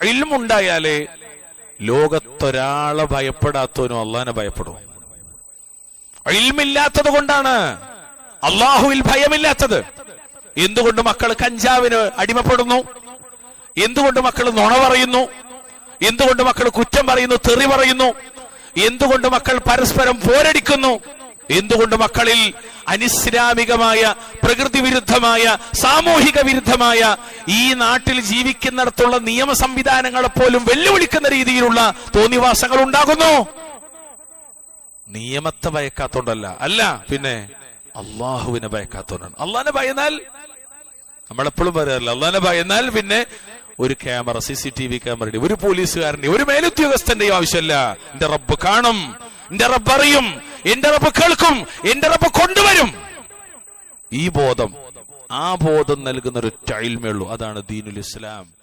ഇൽമുണ്ടായാലേ ലോകത്തൊരാളെ ഭയപ്പെടാത്തവനും അള്ളാഹിനെ ഭയപ്പെടും. ഇൽമില്ലാത്തത് കൊണ്ടാണ് അള്ളാഹുവിൽ ഭയമില്ലാത്തത്. എന്തുകൊണ്ട് മക്കൾ കഞ്ചാവിന് അടിമപ്പെടുന്നു? എന്തുകൊണ്ട് മക്കൾ നുണ പറയുന്നു? എന്തുകൊണ്ട് മക്കൾ കുറ്റം പറയുന്നു, തെറി പറയുന്നു? എന്തുകൊണ്ട് മക്കൾ പരസ്പരം പോരടിക്കുന്നു? എന്തുകൊണ്ട് മക്കളിൽ അനിസ്ലാമികമായ, പ്രകൃതി വിരുദ്ധമായ, സാമൂഹിക വിരുദ്ധമായ, ഈ നാട്ടിൽ ജീവിക്കുന്നിടത്തുള്ള നിയമ സംവിധാനങ്ങളെ പോലും വെല്ലുവിളിക്കുന്ന രീതിയിലുള്ള തോന്നിവാസങ്ങൾ ഉണ്ടാകുന്നു? നിയമത്തെ ഭയക്കാത്തോണ്ടല്ല, അല്ല, പിന്നെ അള്ളാഹുവിനെ ഭയക്കാത്തോണ്ടാണ്. അള്ളാഹിനെ ഭയന്നാൽ, നമ്മളെപ്പോഴും പറയാറില്ല, അള്ളാഹിനെ ഭയന്നാൽ പിന്നെ ഒരു ക്യാമറ, CCTV ക്യാമറയുടെ, ഒരു പോലീസുകാരന്റെ, ഒരു മേലുദ്യോഗസ്ഥന്റെയും ആവശ്യമില്ല. എന്റെ റബ്ബ് കാണും, എന്റെ റബ്ബ് അറിയും, എന്റെ റബ്ബ് കേൾക്കും, എന്റെ റബ്ബ് കൊണ്ടുവരും. ഈ ബോധം, ആ ബോധം നൽകുന്ന ഒരു ഇൽമേ ഉള്ളൂ. അതാണ് ദീനുൽ ഇസ്ലാം.